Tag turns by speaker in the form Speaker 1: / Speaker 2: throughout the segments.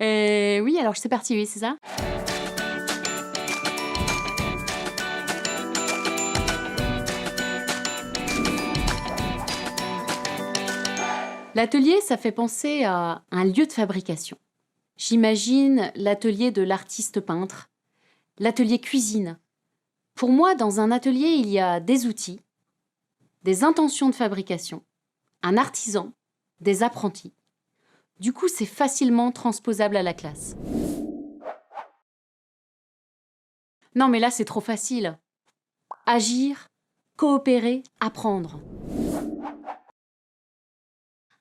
Speaker 1: Oui, alors c'est parti, oui, c'est ça? L'atelier, ça fait penser à un lieu de fabrication. J'imagine l'atelier de l'artiste peintre, l'atelier cuisine. Pour moi, dans un atelier, il y a des outils, des intentions de fabrication, un artisan, des apprentis. Du coup, c'est facilement transposable à la classe. Non, mais là, c'est trop facile. Agir, coopérer, apprendre.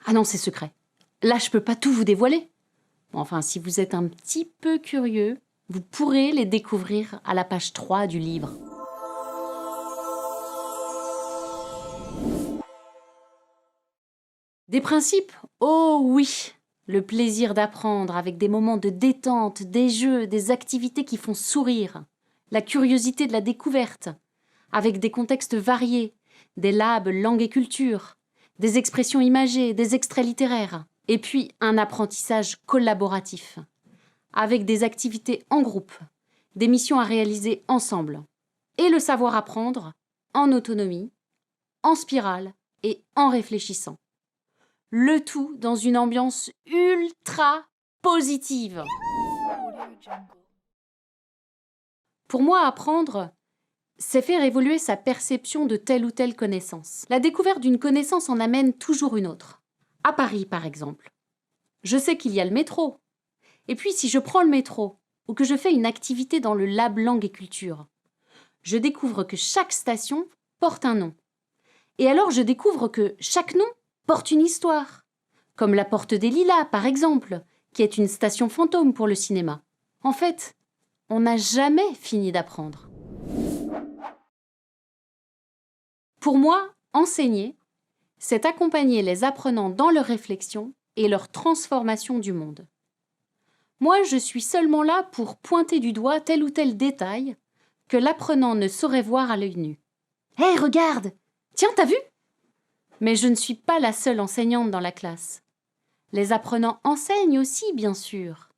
Speaker 1: Ah non, c'est secret. Là, je peux pas tout vous dévoiler. Enfin, si vous êtes un petit peu curieux, vous pourrez les découvrir à la page 3 du livre. Des principes? Oh oui! Le plaisir d'apprendre avec des moments de détente, des jeux, des activités qui font sourire. La curiosité de la découverte, avec des contextes variés, des labs langue et culture, des expressions imagées, des extraits littéraires. Et puis un apprentissage collaboratif, avec des activités en groupe, des missions à réaliser ensemble. Et le savoir apprendre en autonomie, en spirale et en réfléchissant. Le tout dans une ambiance ultra positive. Pour moi, apprendre, c'est faire évoluer sa perception de telle ou telle connaissance. La découverte d'une connaissance en amène toujours une autre. À Paris, par exemple, je sais qu'il y a le métro. Et puis, si je prends le métro ou que je fais une activité dans le lab langue et culture, je découvre que chaque station porte un nom. Et alors, je découvre que chaque nom porte une histoire. Comme la Porte des Lilas, par exemple, qui est une station fantôme pour le cinéma. En fait, on n'a jamais fini d'apprendre. Pour moi, enseigner, c'est accompagner les apprenants dans leur réflexion et leur transformation du monde. Moi, je suis seulement là pour pointer du doigt tel ou tel détail que l'apprenant ne saurait voir à l'œil nu. « Hé, regarde! Tiens, t'as vu ?» Mais je ne suis pas la seule enseignante dans la classe. Les apprenants enseignent aussi, bien sûr,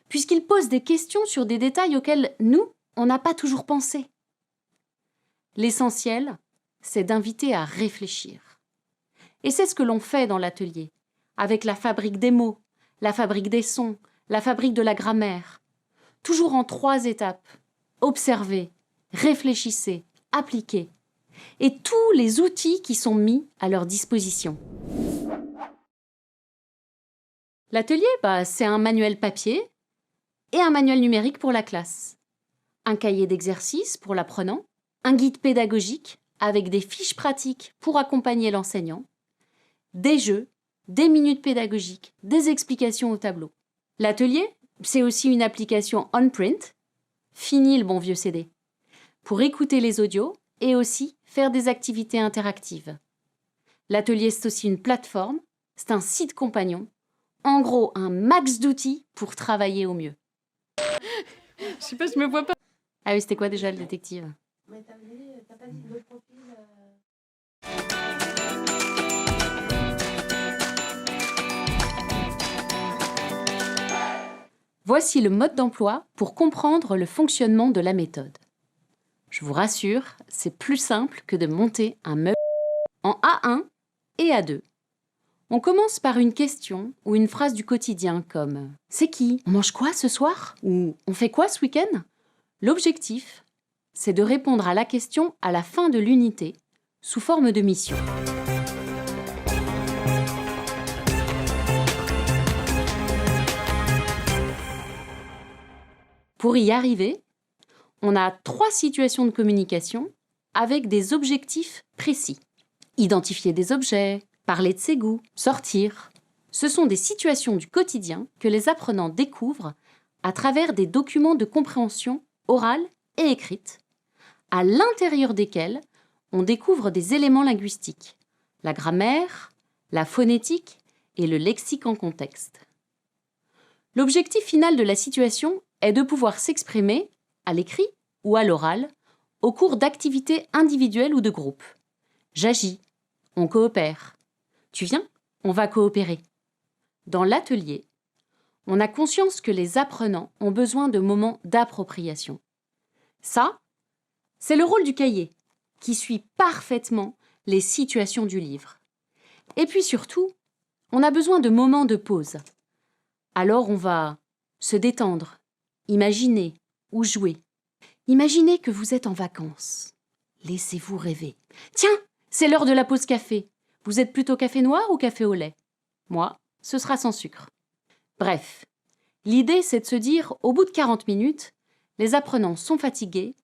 Speaker 1: puisqu'ils posent des questions sur des détails auxquels nous, on n'a pas toujours pensé. L'essentiel, c'est d'inviter à réfléchir. Et c'est ce que l'on fait dans l'atelier, avec la fabrique des mots, la fabrique des sons, la fabrique de la grammaire. Toujours en 3 étapes. Observez, réfléchissez, appliquez. Et tous les outils qui sont mis à leur disposition. L'atelier, c'est un manuel papier et un manuel numérique pour la classe. Un cahier d'exercices pour l'apprenant, un guide pédagogique avec des fiches pratiques pour accompagner l'enseignant, des jeux, des minutes pédagogiques, des explications au tableau. L'atelier, c'est aussi une application on-print, fini le bon vieux CD, pour écouter les audios et aussi faire des activités interactives. L'atelier, c'est aussi une plateforme, c'est un site compagnon, en gros, un max d'outils pour travailler au mieux. Je sais pas, je me vois pas. Ah oui, c'était quoi déjà le détective? Mais t'as pas dit le profil. Voici le mode d'emploi pour comprendre le fonctionnement de la méthode. Je vous rassure, c'est plus simple que de monter un meuble en A1 et A2. On commence par une question ou une phrase du quotidien comme « C'est qui? On mange quoi ce soir ?» ou « On fait quoi ce week-end ?» L'objectif, c'est de répondre à la question à la fin de l'unité, sous forme de mission. Pour y arriver, on a 3 situations de communication avec des objectifs précis. Identifier des objets, parler de ses goûts, sortir. Ce sont des situations du quotidien que les apprenants découvrent à travers des documents de compréhension orale et écrite, à l'intérieur desquels on découvre des éléments linguistiques, la grammaire, la phonétique et le lexique en contexte. L'objectif final de la situation est de pouvoir s'exprimer, à l'écrit ou à l'oral, au cours d'activités individuelles ou de groupe. J'agis, on coopère. Tu viens, on va coopérer. Dans l'atelier, on a conscience que les apprenants ont besoin de moments d'appropriation. Ça, c'est le rôle du cahier, qui suit parfaitement les situations du livre. Et puis surtout, on a besoin de moments de pause. Alors on va se détendre, imaginer ou jouer. Imaginez que vous êtes en vacances. Laissez-vous rêver. Tiens, c'est l'heure de la pause café. Vous êtes plutôt café noir ou café au lait? Moi, ce sera sans sucre. Bref, l'idée c'est de se dire, au bout de 40 minutes, les apprenants sont fatigués,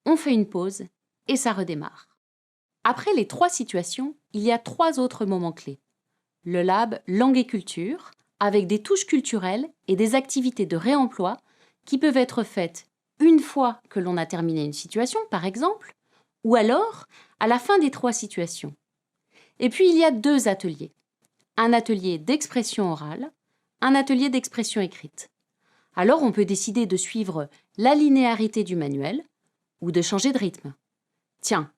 Speaker 1: on fait une pause et ça redémarre. Après les 3 situations, il y a 3 autres moments clés. Le lab langue et culture, avec des touches culturelles et des activités de réemploi qui peuvent être faites une fois que l'on a terminé une situation, par exemple, ou alors à la fin des 3 situations. Et puis il y a 2 ateliers. Un atelier d'expression orale, un atelier d'expression écrite. Alors on peut décider de suivre la linéarité du manuel ou de changer de rythme. Tiens,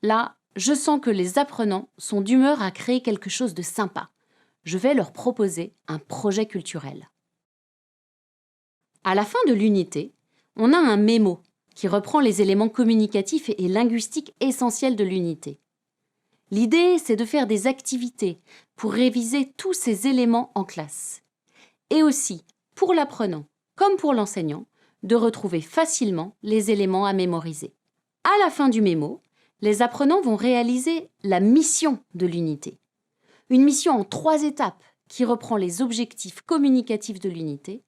Speaker 1: là, je sens que les apprenants sont d'humeur à créer quelque chose de sympa. Je vais leur proposer un projet culturel. À la fin de l'unité, on a un mémo qui reprend les éléments communicatifs et linguistiques essentiels de l'unité. L'idée, c'est de faire des activités pour réviser tous ces éléments en classe. Et aussi, pour l'apprenant comme pour l'enseignant, de retrouver facilement les éléments à mémoriser. À la fin du mémo, les apprenants vont réaliser la mission de l'unité. Une mission en 3 étapes qui reprend les objectifs communicatifs de l'unité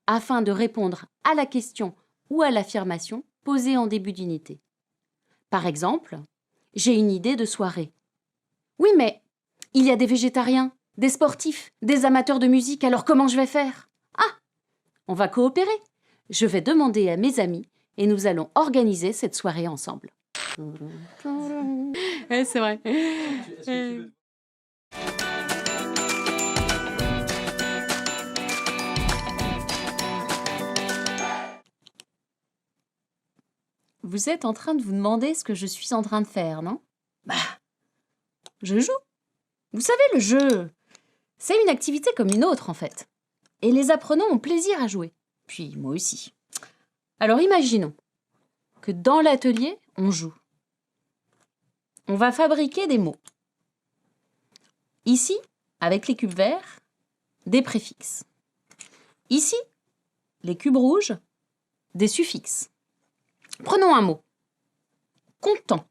Speaker 1: afin de répondre à la question ou à l'affirmation posée en début d'unité. Par exemple, j'ai une idée de soirée. Oui, mais il y a des végétariens, des sportifs, des amateurs de musique, alors comment je vais faire? Ah, on va coopérer. Je vais demander à mes amis et nous allons organiser cette soirée ensemble. Ouais, c'est vrai. Vous êtes en train de vous demander ce que je suis en train de faire, non? Bah, je joue. Vous savez, le jeu, c'est une activité comme une autre, en fait. Et les apprenants ont plaisir à jouer. Puis moi aussi. Alors imaginons que dans l'atelier, on joue. On va fabriquer des mots. Ici, avec les cubes verts, des préfixes. Ici, les cubes rouges, des suffixes. Prenons un mot. Content.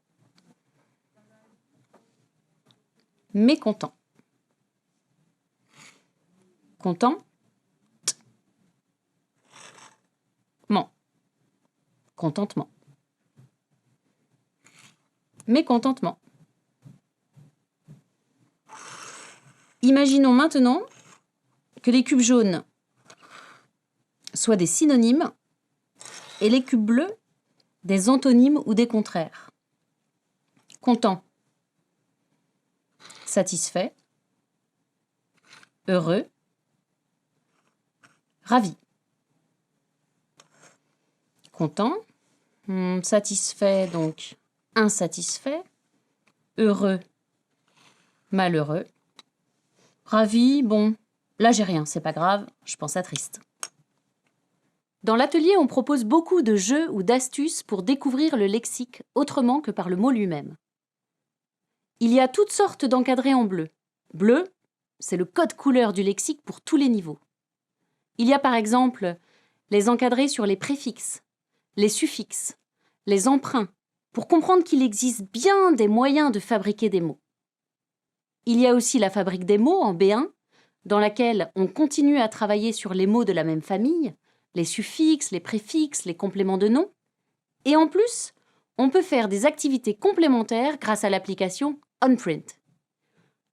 Speaker 1: Mécontent. Content. Contentement. Mécontentement. Imaginons maintenant que les cubes jaunes soient des synonymes et les cubes bleus des antonymes ou des contraires. Content. Satisfait. Heureux. Ravi. Content. Satisfait, donc insatisfait. Heureux. Malheureux. Ravi, bon, là j'ai rien, c'est pas grave, je pense à triste. Dans l'atelier, on propose beaucoup de jeux ou d'astuces pour découvrir le lexique autrement que par le mot lui-même. Il y a toutes sortes d'encadrés en bleu. Bleu, c'est le code couleur du lexique pour tous les niveaux. Il y a par exemple les encadrés sur les préfixes, les suffixes, les emprunts, pour comprendre qu'il existe bien des moyens de fabriquer des mots. Il y a aussi la fabrique des mots en B1, dans laquelle on continue à travailler sur les mots de la même famille, les suffixes, les préfixes, les compléments de nom. Et en plus, on peut faire des activités complémentaires grâce à l'application OnPrint.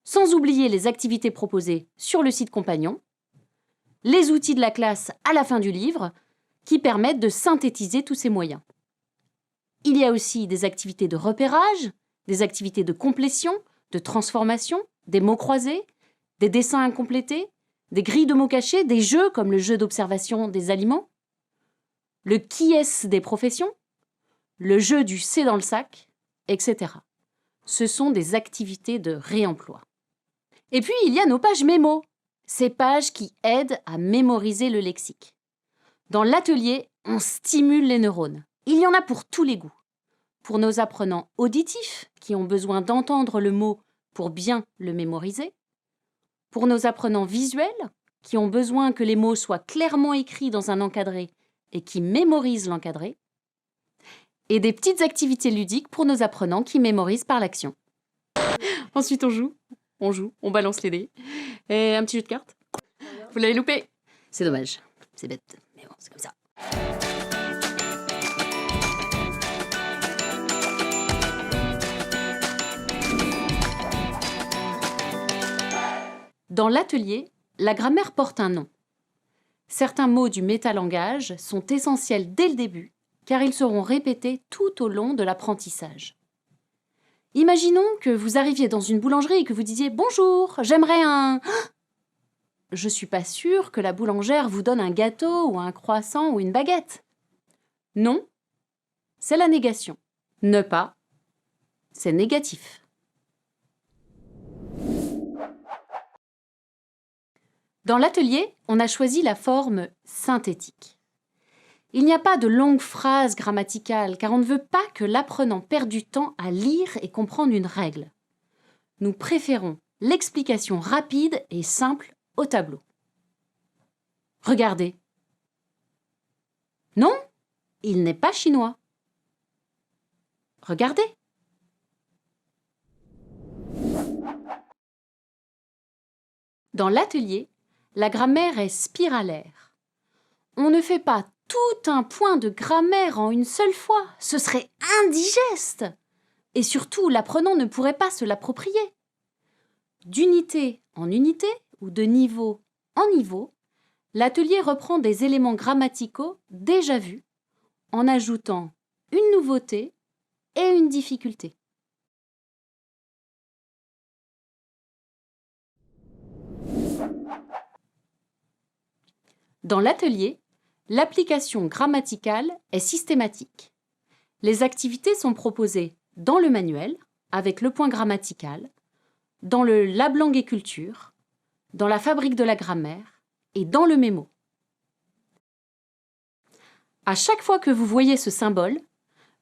Speaker 1: Sans oublier les activités proposées sur le site compagnon, les outils de la classe à la fin du livre, qui permettent de synthétiser tous ces moyens. Il y a aussi des activités de repérage, des activités de complétion, de transformation, des mots croisés, des dessins incomplétés, des grilles de mots cachés, des jeux comme le jeu d'observation des aliments, le qui est-ce des professions, le jeu du c'est dans le sac, etc. Ce sont des activités de réemploi. Et puis, il y a nos pages mémo. ces pages qui aident à mémoriser le lexique. Dans l'atelier, on stimule les neurones. Il y en a pour tous les goûts. Pour nos apprenants auditifs, qui ont besoin d'entendre le mot pour bien le mémoriser. Pour nos apprenants visuels, qui ont besoin que les mots soient clairement écrits dans un encadré et qui mémorisent l'encadré. Et des petites activités ludiques pour nos apprenants qui mémorisent par l'action. Ensuite, on joue, on balance les dés. Et un petit jeu de cartes. Vous l'avez loupé. C'est dommage, c'est bête, mais bon, c'est comme ça. Dans l'atelier, la grammaire porte un nom. Certains mots du métalangage sont essentiels dès le début, car ils seront répétés tout au long de l'apprentissage. Imaginons que vous arriviez dans une boulangerie et que vous disiez « Bonjour, j'aimerais un… » Je ne suis pas sûre que la boulangère vous donne un gâteau ou un croissant ou une baguette. Non, c'est la négation. Ne pas, c'est négatif. Dans l'atelier, on a choisi la forme synthétique. Il n'y a pas de longues phrases grammaticales car on ne veut pas que l'apprenant perde du temps à lire et comprendre une règle. Nous préférons l'explication rapide et simple au tableau. Regardez. Non, il n'est pas chinois. Regardez. Dans l'atelier, la grammaire est spiralaire. On ne fait pas tout un point de grammaire en une seule fois. Ce serait indigeste. Et surtout, l'apprenant ne pourrait pas se l'approprier. D'unité en unité ou de niveau en niveau, l'atelier reprend des éléments grammaticaux déjà vus en ajoutant une nouveauté et une difficulté. Dans l'atelier, l'application grammaticale est systématique. Les activités sont proposées dans le manuel, avec le point grammatical, dans le Lab Langue et Culture, dans la fabrique de la grammaire et dans le mémo. À chaque fois que vous voyez ce symbole,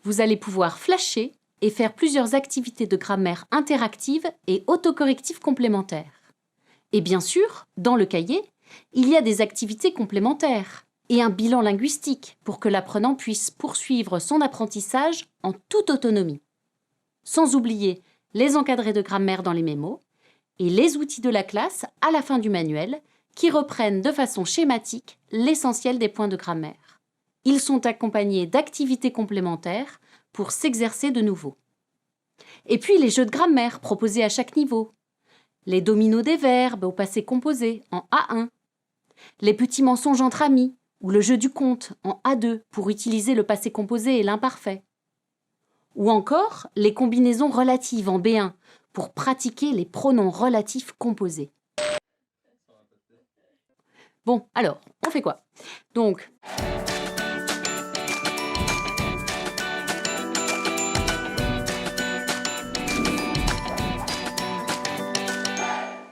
Speaker 1: vous allez pouvoir flasher et faire plusieurs activités de grammaire interactives et autocorrectives complémentaires. Et bien sûr, dans le cahier, il y a des activités complémentaires et un bilan linguistique pour que l'apprenant puisse poursuivre son apprentissage en toute autonomie. Sans oublier les encadrés de grammaire dans les mémos et les outils de la classe à la fin du manuel qui reprennent de façon schématique l'essentiel des points de grammaire. Ils sont accompagnés d'activités complémentaires pour s'exercer de nouveau. Et puis les jeux de grammaire proposés à chaque niveau. Les dominos des verbes au passé composé en A1. Les petits mensonges entre amis ou le jeu du compte en A2 pour utiliser le passé composé et l'imparfait. Ou encore les combinaisons relatives en B1 pour pratiquer les pronoms relatifs composés. Bon, alors, on fait quoi? Donc,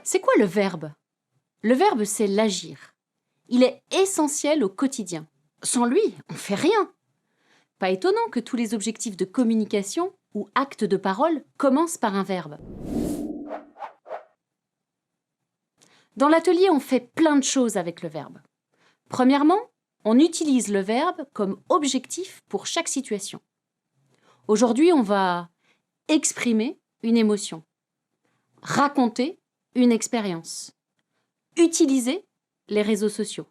Speaker 1: c'est quoi le verbe? Le verbe, c'est l'agir. Il est essentiel au quotidien. Sans lui, on ne fait rien. Pas étonnant que tous les objectifs de communication ou actes de parole commencent par un verbe. Dans l'atelier, on fait plein de choses avec le verbe. Premièrement, on utilise le verbe comme objectif pour chaque situation. Aujourd'hui, on va exprimer une émotion, raconter une expérience, utiliser les réseaux sociaux.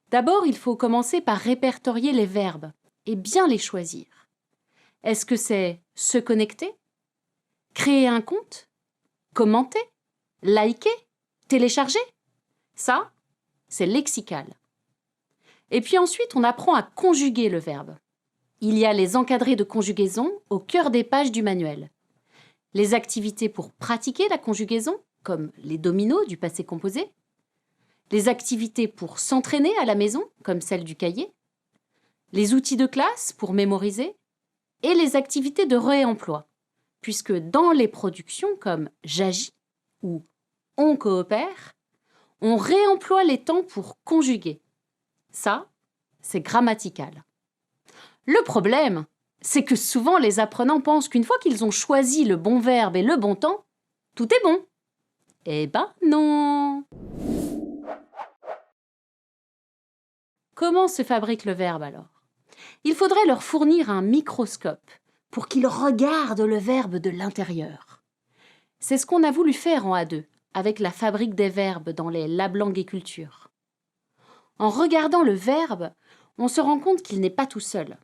Speaker 1: D'abord, il faut commencer par répertorier les verbes et bien les choisir. Est-ce que c'est se connecter, créer un compte, commenter, liker, télécharger? Ça, c'est lexical. Et puis ensuite, on apprend à conjuguer le verbe. Il y a les encadrés de conjugaison au cœur des pages du manuel. Les activités pour pratiquer la conjugaison, comme les dominos du passé composé. Les activités pour s'entraîner à la maison, comme celle du cahier. Les outils de classe pour mémoriser. Et les activités de réemploi, puisque dans les productions comme J'agis ou On coopère, On réemploie les temps pour conjuguer. Ça, c'est grammatical. Le problème, c'est que souvent les apprenants pensent qu'une fois qu'ils ont choisi le bon verbe et le bon temps, tout est bon. Eh ben non! Comment se fabrique le verbe alors? Il faudrait leur fournir un microscope pour qu'ils regardent le verbe de l'intérieur. C'est ce qu'on a voulu faire en A2 avec la fabrique des verbes dans les Lab Langue et Culture. En regardant le verbe, on se rend compte qu'il n'est pas tout seul.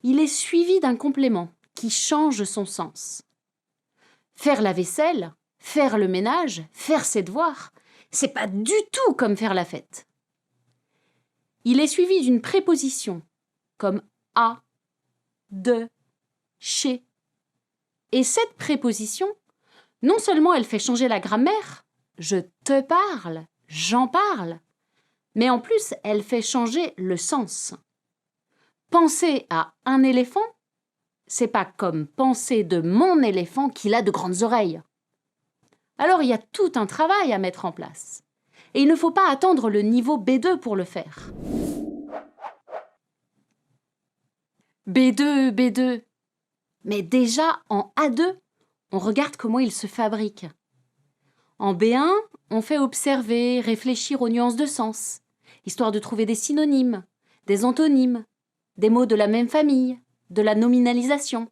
Speaker 1: Il est suivi d'un complément qui change son sens. Faire la vaisselle, faire le ménage, faire ses devoirs, c'est pas du tout comme faire la fête. Il est suivi d'une préposition, comme à, de, chez. Et cette préposition, non seulement elle fait changer la grammaire, je te parle, j'en parle, mais en plus elle fait changer le sens. Penser à un éléphant, c'est pas comme penser de mon éléphant qu'il a de grandes oreilles. Alors il y a tout un travail à mettre en place. Et il ne faut pas attendre le niveau B2 pour le faire. B2, B2. Mais déjà en A2, on regarde comment il se fabrique. En B1, on fait observer, réfléchir aux nuances de sens, histoire de trouver des synonymes, des antonymes, des mots de la même famille, de la nominalisation.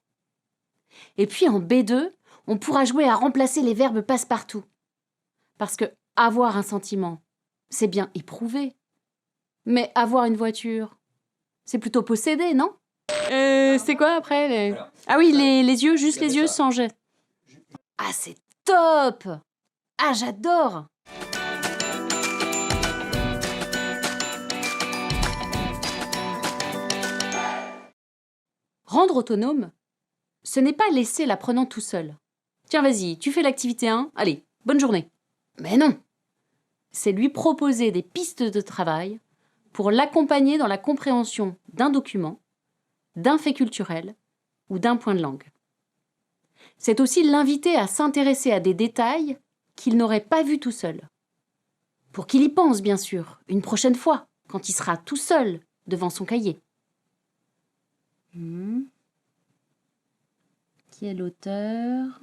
Speaker 1: Et puis en B2, on pourra jouer à remplacer les verbes passe-partout. Parce que avoir un sentiment, c'est bien éprouver. Mais avoir une voiture, c'est plutôt posséder, non? C'est quoi après Ah oui, les yeux, juste les yeux sans jet. Ah, c'est top! Ah, j'adore! Rendre autonome, ce n'est pas laisser l'apprenant tout seul. Tiens, vas-y, tu fais l'activité 1, allez, bonne journée. Mais non! C'est lui proposer des pistes de travail pour l'accompagner dans la compréhension d'un document, d'un fait culturel ou d'un point de langue. C'est aussi l'inviter à s'intéresser à des détails qu'il n'aurait pas vus tout seul. Pour qu'il y pense, bien sûr, une prochaine fois, quand il sera tout seul devant son cahier. Qui est l'auteur?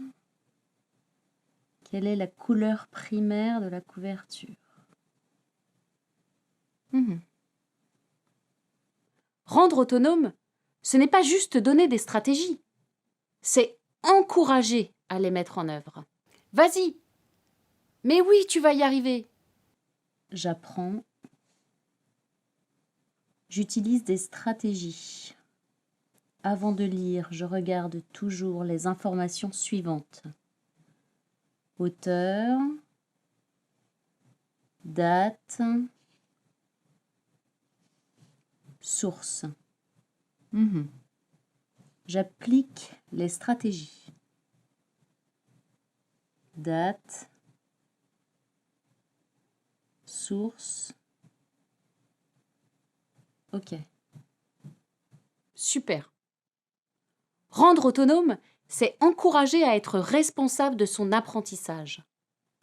Speaker 1: Quelle est la couleur primaire de la couverture? Rendre autonome, ce n'est pas juste donner des stratégies, c'est encourager à les mettre en œuvre. Vas-y! Mais oui, tu vas y arriver! J'apprends. J'utilise des stratégies. Avant de lire, je regarde toujours les informations suivantes. Auteur, date, source. J'applique les stratégies. Date, source. Ok. Super. Rendre autonome, c'est encourager à être responsable de son apprentissage.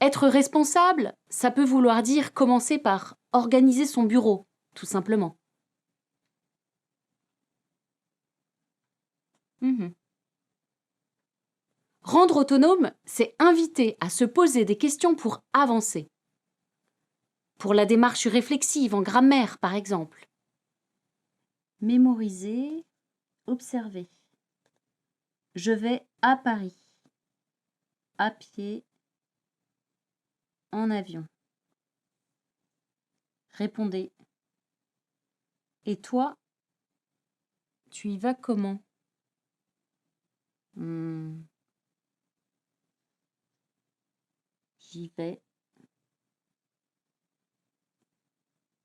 Speaker 1: Être responsable, ça peut vouloir dire commencer par organiser son bureau, tout simplement. Rendre autonome, c'est inviter à se poser des questions pour avancer. Pour la démarche réflexive en grammaire, par exemple. Mémoriser, observer. Je vais à Paris. À pied. En avion. Répondez. Et toi, tu y vas comment? J'y vais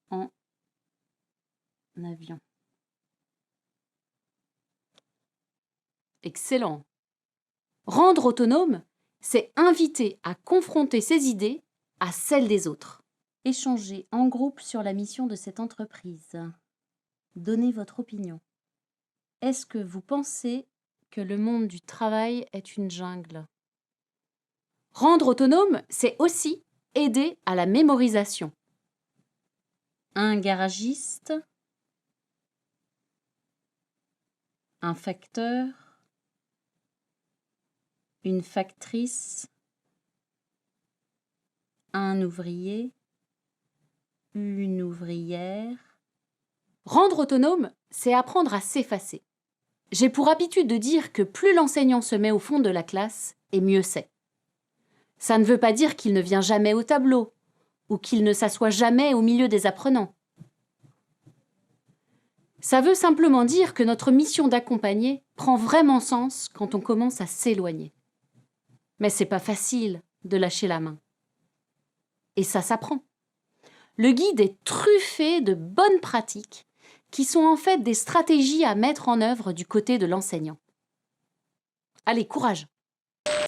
Speaker 1: en avion. Excellent. Rendre autonome, c'est inviter à confronter ses idées à celles des autres. Échanger en groupe sur la mission de cette entreprise. Donnez votre opinion. Est-ce que vous pensez que le monde du travail est une jungle? Rendre autonome, c'est aussi aider à la mémorisation. Un garagiste, un facteur, une factrice, un ouvrier, une ouvrière. Rendre autonome, c'est apprendre à s'effacer. J'ai pour habitude de dire que plus l'enseignant se met au fond de la classe, et mieux c'est. Ça ne veut pas dire qu'il ne vient jamais au tableau, ou qu'il ne s'assoit jamais au milieu des apprenants. Ça veut simplement dire que notre mission d'accompagner prend vraiment sens quand on commence à s'éloigner. Mais c'est pas facile de lâcher la main. Et ça s'apprend. Le guide est truffé de bonnes pratiques qui sont en fait des stratégies à mettre en œuvre du côté de l'enseignant. Allez, courage!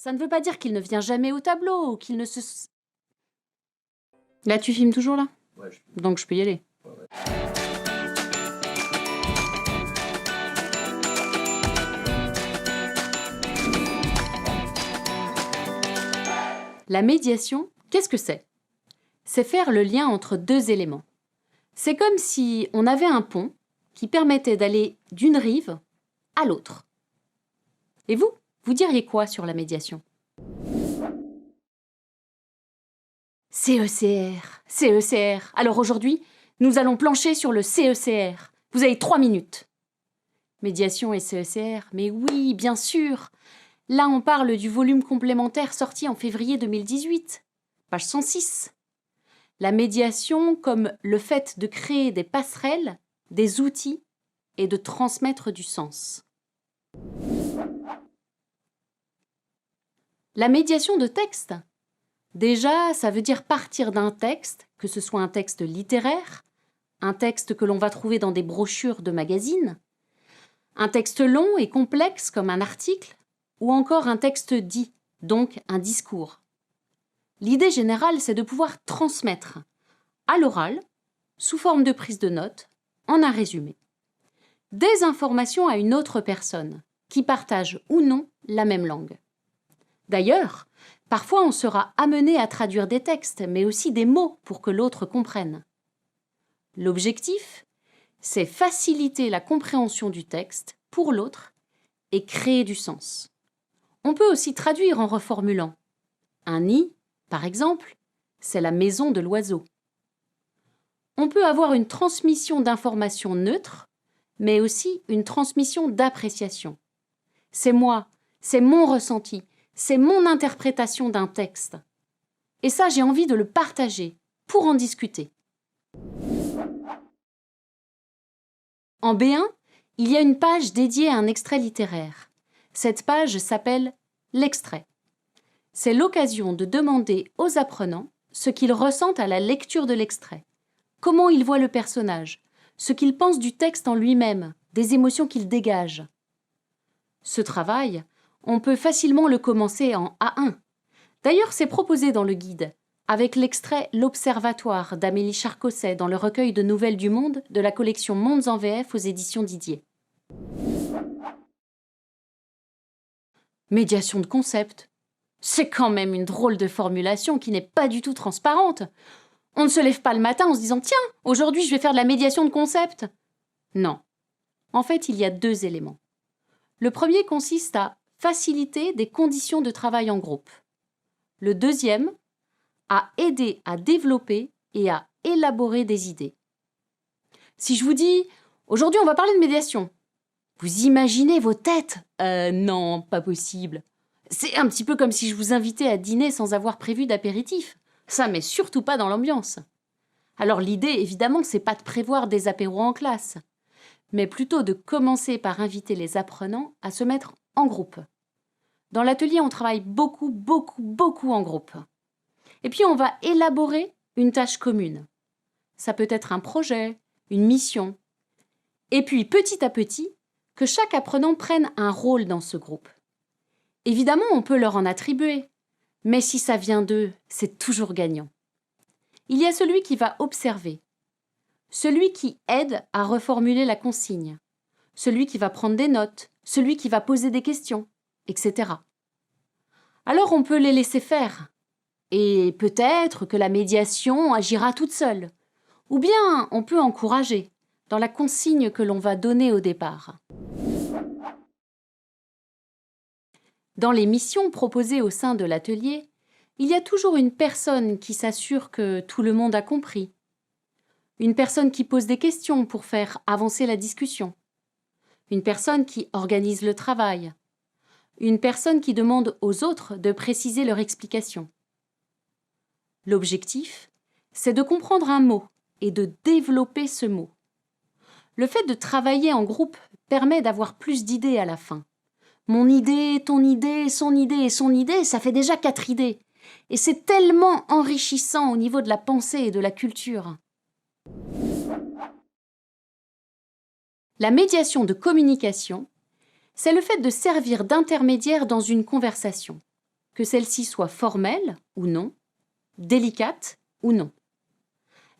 Speaker 1: Ça ne veut pas dire qu'il ne vient jamais au tableau ou qu'il ne se... Là, tu filmes toujours là?
Speaker 2: Ouais,
Speaker 1: Donc je peux y aller.
Speaker 2: Ouais.
Speaker 1: La médiation, qu'est-ce que c'est? C'est faire le lien entre deux éléments. C'est comme si on avait un pont qui permettait d'aller d'une rive à l'autre. Et vous diriez quoi sur la médiation? CECR, CECR. Alors aujourd'hui, nous allons plancher sur le CECR. Vous avez 3 minutes. Médiation et CECR, mais oui, bien sûr. Là, on parle du volume complémentaire sorti en février 2018, page 106. La médiation comme le fait de créer des passerelles, des outils et de transmettre du sens. La médiation de texte. Déjà, ça veut dire partir d'un texte, que ce soit un texte littéraire, un texte que l'on va trouver dans des brochures de magazines, un texte long et complexe comme un article, ou encore un texte dit, donc un discours. L'idée générale, c'est de pouvoir transmettre à l'oral, sous forme de prise de notes, en un résumé, des informations à une autre personne qui partage ou non la même langue. D'ailleurs, parfois on sera amené à traduire des textes, mais aussi des mots pour que l'autre comprenne. L'objectif, c'est faciliter la compréhension du texte pour l'autre et créer du sens. On peut aussi traduire en reformulant. Un nid, par exemple, c'est la maison de l'oiseau. On peut avoir une transmission d'informations neutres, mais aussi une transmission d'appréciation. C'est moi, c'est mon ressenti, c'est mon interprétation d'un texte. Et ça, j'ai envie de le partager, pour en discuter. En B1, il y a une page dédiée à un extrait littéraire. Cette page s'appelle « L'extrait ». C'est l'occasion de demander aux apprenants ce qu'ils ressentent à la lecture de l'extrait, comment ils voient le personnage, ce qu'ils pensent du texte en lui-même, des émotions qu'il dégage. Ce travail, on peut facilement le commencer en A1. D'ailleurs, c'est proposé dans le guide, avec l'extrait « L'Observatoire » d'Amélie Charcosset dans le recueil de nouvelles du Monde de la collection Mondes en VF aux éditions Didier. Médiation de concept. C'est quand même une drôle de formulation qui n'est pas du tout transparente. On ne se lève pas le matin en se disant « Tiens, aujourd'hui je vais faire de la médiation de concept ». Non. En fait, il y a 2 éléments. Le premier consiste à faciliter des conditions de travail en groupe. Le deuxième, à aider à développer et à élaborer des idées. Si je vous dis « Aujourd'hui, on va parler de médiation », vous imaginez vos têtes? Non, pas possible. C'est un petit peu comme si je vous invitais à dîner sans avoir prévu d'apéritif. Ça met surtout pas dans l'ambiance. Alors l'idée, évidemment, c'est pas de prévoir des apéros en classe, mais plutôt de commencer par inviter les apprenants à se mettre en groupe. Dans l'atelier, on travaille beaucoup en groupe. Et puis on va élaborer une tâche commune. Ça peut être un projet, une mission. Et puis petit à petit, que chaque apprenant prenne un rôle dans ce groupe. Évidemment, on peut leur en attribuer, mais si ça vient d'eux, c'est toujours gagnant. Il y a celui qui va observer, celui qui aide à reformuler la consigne, celui qui va prendre des notes, celui qui va poser des questions, etc. Alors on peut les laisser faire, Et peut-être que la médiation agira toute seule. Ou bien on peut encourager, dans la consigne que l'on va donner au départ. Dans les missions proposées au sein de l'atelier, il y a toujours une personne qui s'assure que tout le monde a compris. Une personne qui pose des questions pour faire avancer la discussion. Une personne qui organise le travail. Une personne qui demande aux autres de préciser leur explication. L'objectif, c'est de comprendre un mot et de développer ce mot. Le fait de travailler en groupe permet d'avoir plus d'idées à la fin. Mon idée, ton idée, son idée et son idée, ça fait déjà 4 idées. Et c'est tellement enrichissant au niveau de la pensée et de la culture. La médiation de communication, c'est le fait de servir d'intermédiaire dans une conversation, que celle-ci soit formelle ou non, délicate ou non.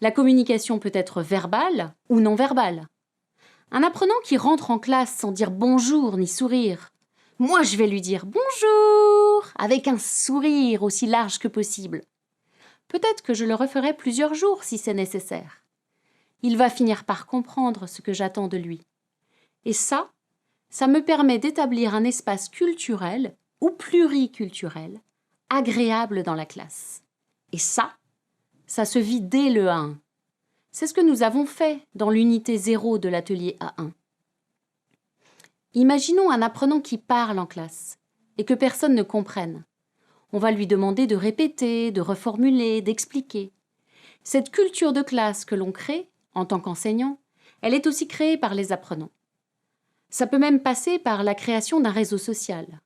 Speaker 1: La communication peut être verbale ou non verbale. Un apprenant qui rentre en classe sans dire bonjour ni sourire, moi je vais lui dire bonjour avec un sourire aussi large que possible. Peut-être que je le referai plusieurs jours si c'est nécessaire. Il va finir par comprendre ce que j'attends de lui. Et ça me permet d'établir un espace culturel ou pluriculturel agréable dans la classe. Et ça se vit dès le A1. C'est ce que nous avons fait dans l'unité 0 de l'atelier A1. Imaginons un apprenant qui parle en classe et que personne ne comprenne. On va lui demander de répéter, de reformuler, d'expliquer. Cette culture de classe que l'on crée, en tant qu'enseignant, elle est aussi créée par les apprenants. Ça peut même passer par la création d'un réseau social.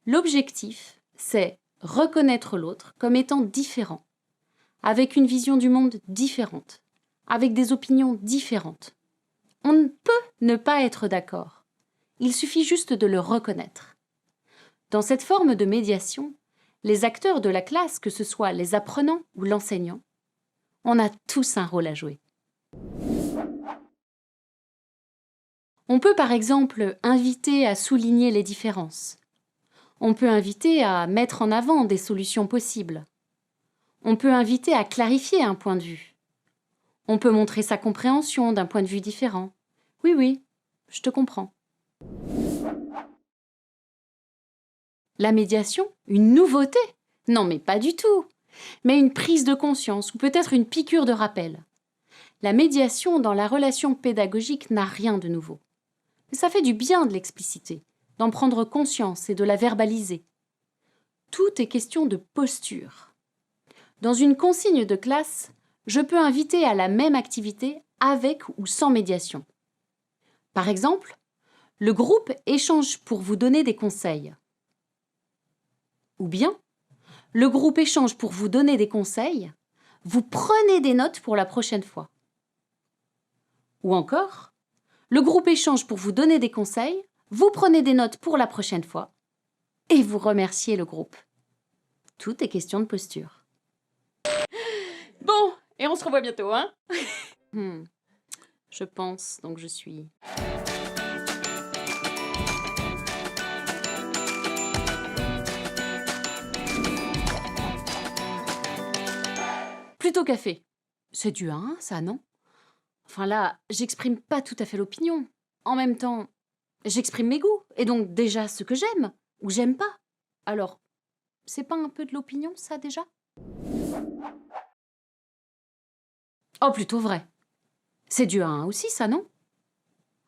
Speaker 1: L'objectif, c'est reconnaître l'autre comme étant différent, avec une vision du monde différente, avec des opinions différentes. On ne peut ne pas être d'accord. Il suffit juste de le reconnaître. Dans cette forme de médiation, les acteurs de la classe, que ce soit les apprenants ou l'enseignant, on a tous un rôle à jouer. On peut par exemple inviter à souligner les différences. On peut inviter à mettre en avant des solutions possibles. On peut inviter à clarifier un point de vue. On peut montrer sa compréhension d'un point de vue différent. Oui, je te comprends. La médiation, une nouveauté? Non, mais pas du tout. Mais une prise de conscience ou peut-être une piqûre de rappel. La médiation dans la relation pédagogique n'a rien de nouveau. Mais ça fait du bien de l'expliciter, d'en prendre conscience et de la verbaliser. Tout est question de posture. Dans une consigne de classe, je peux inviter à la même activité avec ou sans médiation. Par exemple, le groupe échange pour vous donner des conseils. Ou bien, le groupe échange pour vous donner des conseils, vous prenez des notes pour la prochaine fois. Ou encore, le groupe échange pour vous donner des conseils, vous prenez des notes pour la prochaine fois et vous remerciez le groupe. Tout est question de posture. Bon, et on se revoit bientôt, hein? Je pense, donc je suis... Plutôt café. C'est du 1, ça, non? Enfin là, j'exprime pas tout à fait l'opinion. En même temps, j'exprime mes goûts, et donc déjà ce que j'aime, ou j'aime pas. Alors, c'est pas un peu de l'opinion, ça, déjà? Oh, plutôt vrai. C'est du 1 aussi, ça, non?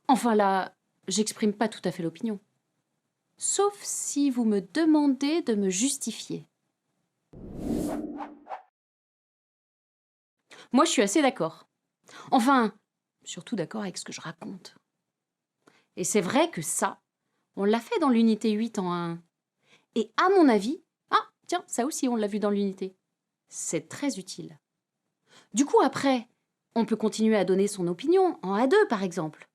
Speaker 1: Enfin là, j'exprime pas tout à fait l'opinion. Sauf si vous me demandez de me justifier. Moi, je suis assez d'accord. Enfin, surtout d'accord avec ce que je raconte. Et c'est vrai que ça, on l'a fait dans l'unité 8 en 1. Et à mon avis, tiens, ça aussi on l'a vu dans l'unité. C'est très utile. Du coup, après, on peut continuer à donner son opinion en A2 par exemple.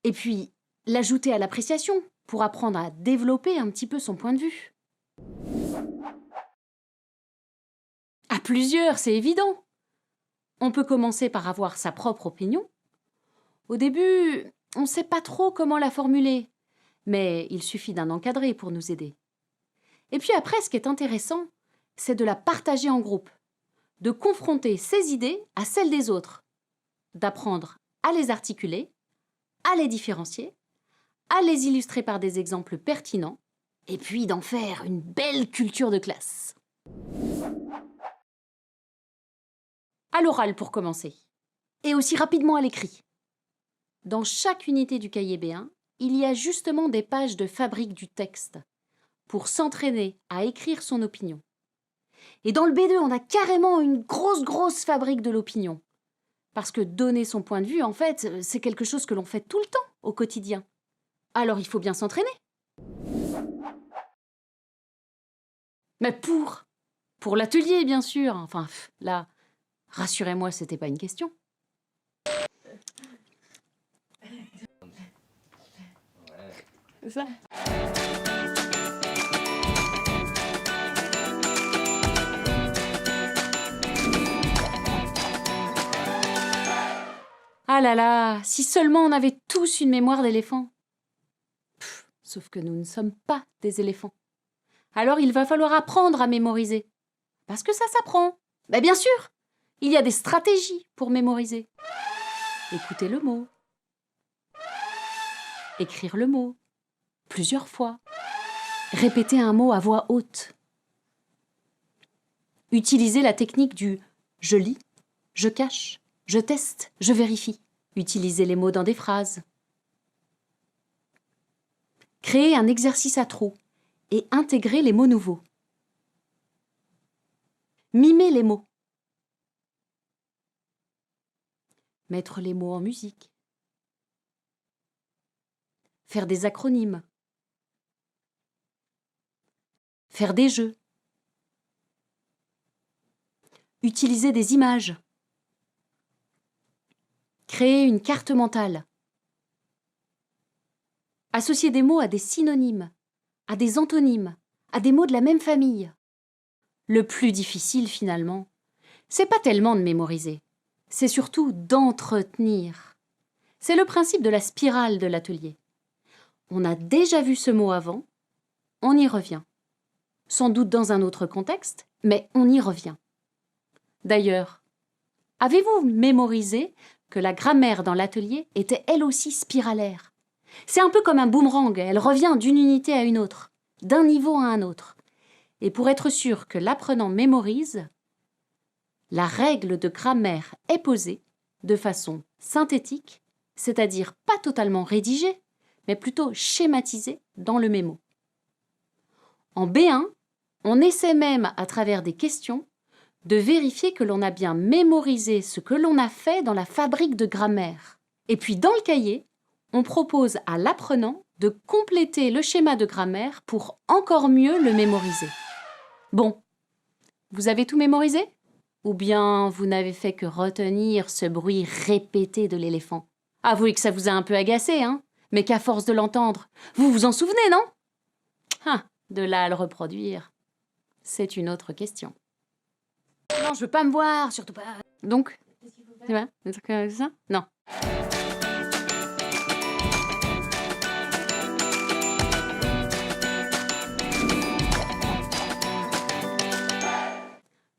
Speaker 1: Et puis, l'ajouter à l'appréciation pour apprendre à développer un petit peu son point de vue. À plusieurs, c'est évident. On peut commencer par avoir sa propre opinion. Au début, on ne sait pas trop comment la formuler, mais il suffit d'un encadré pour nous aider. Et puis après, ce qui est intéressant, c'est de la partager en groupe, de confronter ses idées à celles des autres, d'apprendre à les articuler, à les différencier, à les illustrer par des exemples pertinents, et puis d'en faire une belle culture de classe. À l'oral pour commencer, et aussi rapidement à l'écrit. Dans chaque unité du cahier B1, il y a justement des pages de fabrique du texte pour s'entraîner à écrire son opinion. Et dans le B2, on a carrément une grosse fabrique de l'opinion. Parce que donner son point de vue, en fait, c'est quelque chose que l'on fait tout le temps, au quotidien. Alors il faut bien s'entraîner. Mais pour l'atelier, bien sûr. Enfin, là, rassurez-moi, c'était pas une question. C'est ça. Ah là là, si seulement on avait tous une mémoire d'éléphant. Sauf que nous ne sommes pas des éléphants. Alors il va falloir apprendre à mémoriser. Parce que ça s'apprend. Ben bien sûr, il y a des stratégies pour mémoriser. Écouter le mot. Écrire le mot. Plusieurs fois. Répéter un mot à voix haute. Utiliser la technique du « je lis, je cache, je teste, je vérifie ». Utiliser les mots dans des phrases. Créer un exercice à trous et intégrer les mots nouveaux. Mimer les mots. Mettre les mots en musique. Faire des acronymes. Faire des jeux. Utiliser des images. Créer une carte mentale. Associer des mots à des synonymes, à des antonymes, à des mots de la même famille. Le plus difficile, finalement, c'est pas tellement de mémoriser, c'est surtout d'entretenir. C'est le principe de la spirale de l'atelier. On a déjà vu ce mot avant, on y revient. Sans doute dans un autre contexte, mais on y revient. D'ailleurs, avez-vous mémorisé que la grammaire dans l'atelier était elle aussi spiralaire? C'est un peu comme un boomerang, elle revient d'une unité à une autre, d'un niveau à un autre. Et pour être sûr que l'apprenant mémorise, la règle de grammaire est posée de façon synthétique, c'est-à-dire pas totalement rédigée, mais plutôt schématisée dans le mémo. En B1, on essaie même, à travers des questions, de vérifier que l'on a bien mémorisé ce que l'on a fait dans la fabrique de grammaire. Et puis dans le cahier, on propose à l'apprenant de compléter le schéma de grammaire pour encore mieux le mémoriser. Bon, vous avez tout mémorisé? Ou bien vous n'avez fait que retenir ce bruit répété de l'éléphant? Avouez que ça vous a un peu agacé, hein? Mais qu'à force de l'entendre, vous vous en souvenez, non? Ah, de là à le reproduire, c'est une autre question. Non, je veux pas me voir, surtout pas... Donc, c'est vrai? Des trucs comme ça? Non.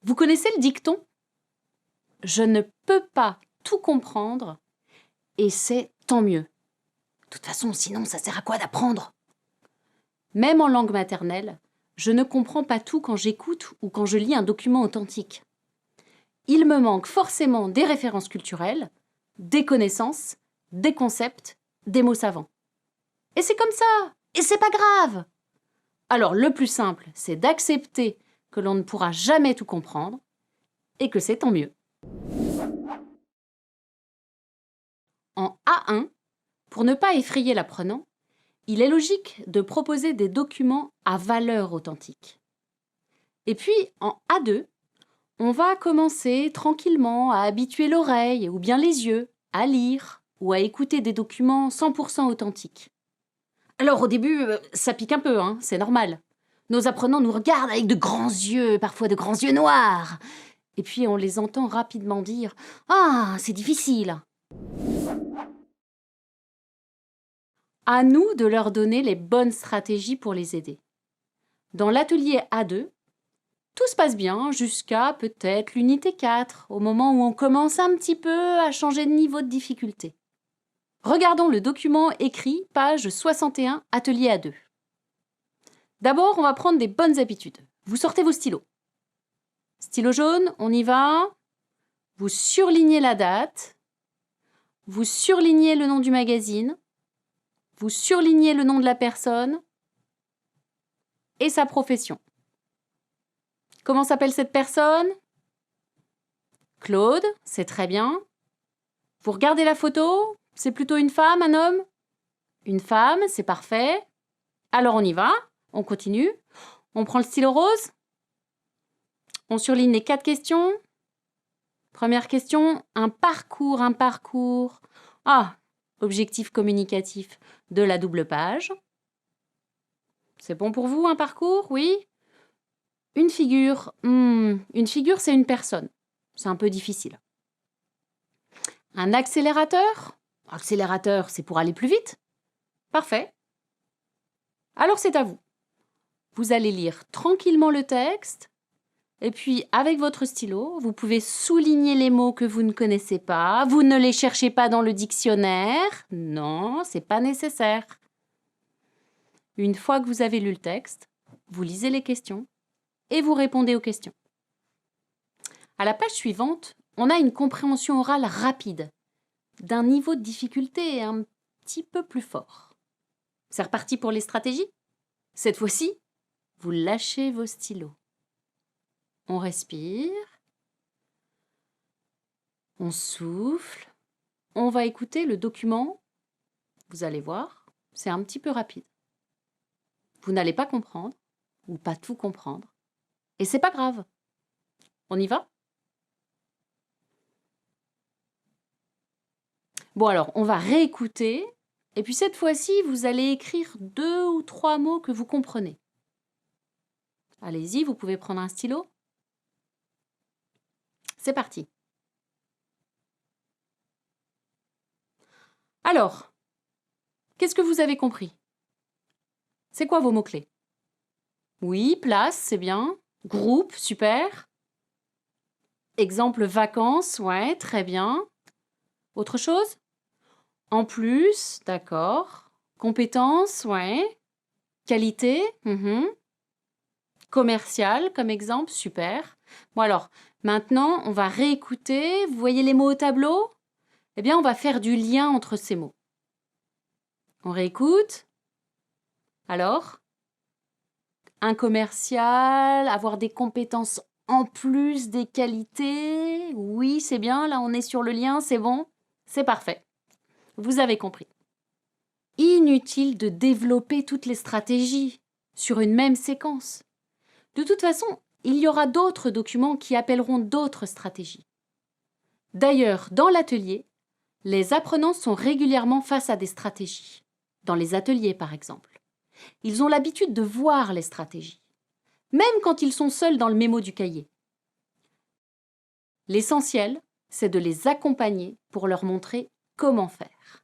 Speaker 1: Vous connaissez le dicton? Je ne peux pas tout comprendre et c'est tant mieux. De toute façon, sinon, ça sert à quoi d'apprendre? Même en langue maternelle, je ne comprends pas tout quand j'écoute ou quand je lis un document authentique. Il me manque forcément des références culturelles, des connaissances, des concepts, des mots savants. Et c'est comme ça, et c'est pas grave. Alors le plus simple, c'est d'accepter que l'on ne pourra jamais tout comprendre et que c'est tant mieux. En A1, pour ne pas effrayer l'apprenant, il est logique de proposer des documents à valeur authentique. Et puis, en A2, on va commencer tranquillement à habituer l'oreille ou bien les yeux à lire ou à écouter des documents 100% authentiques. Alors au début, ça pique un peu, hein, c'est normal. Nos apprenants nous regardent avec de grands yeux, parfois de grands yeux noirs. Et puis on les entend rapidement dire « Ah, c'est difficile !» À nous de leur donner les bonnes stratégies pour les aider. Dans l'atelier A2, Tout se passe bien jusqu'à peut-être l'unité 4, au moment où on commence un petit peu à changer de niveau de difficulté. Regardons le document écrit, page 61, atelier A2. D'abord, on va prendre des bonnes habitudes. Vous sortez vos stylos. Stylo jaune, on y va. Vous surlignez la date. Vous surlignez le nom du magazine. Vous surlignez le nom de la personne et sa profession. Comment s'appelle cette personne? Claude, c'est très bien. Vous regardez la photo, c'est plutôt une femme, un homme? Une femme, c'est parfait. Alors on y va, on continue. On prend le stylo rose. On surligne les 4 questions. Première question, un parcours. Ah, objectif communicatif de la double page. C'est bon pour vous, un parcours? Oui? Une figure. Une figure, c'est une personne. C'est un peu difficile. Un accélérateur? Accélérateur, c'est pour aller plus vite. Parfait. Alors c'est à vous. Vous allez lire tranquillement le texte. Et puis, avec votre stylo, vous pouvez souligner les mots que vous ne connaissez pas. Vous ne les cherchez pas dans le dictionnaire. Non, c'est pas nécessaire. Une fois que vous avez lu le texte, vous lisez les questions et vous répondez aux questions. À la page suivante, on a une compréhension orale rapide, d'un niveau de difficulté un petit peu plus fort. C'est reparti pour les stratégies. Cette fois-ci, vous lâchez vos stylos. On respire. On souffle. On va écouter le document. Vous allez voir, c'est un petit peu rapide. Vous n'allez pas comprendre, ou pas tout comprendre. Et c'est pas grave. On y va? Bon alors, on va réécouter. Et puis cette fois-ci, vous allez écrire 2 ou 3 mots que vous comprenez. Allez-y, vous pouvez prendre un stylo. C'est parti. Alors, qu'est-ce que vous avez compris? C'est quoi vos mots-clés? Oui, place, c'est bien. Groupe, super. Exemple vacances, ouais, très bien. Autre chose? En plus, d'accord. Compétences, ouais. Qualité, commercial comme exemple, super. Bon alors, maintenant, on va réécouter. Vous voyez les mots au tableau? Eh bien, on va faire du lien entre ces mots. On réécoute. Alors, un commercial, avoir des compétences en plus des qualités. Oui, c'est bien, là on est sur le lien, c'est bon, c'est parfait. Vous avez compris. Inutile de développer toutes les stratégies sur une même séquence. De toute façon, il y aura d'autres documents qui appelleront d'autres stratégies. D'ailleurs, dans l'atelier, les apprenants sont régulièrement face à des stratégies. Dans les ateliers, par exemple. Ils ont l'habitude de voir les stratégies, même quand ils sont seuls dans le mémo du cahier. L'essentiel, c'est de les accompagner pour leur montrer comment faire.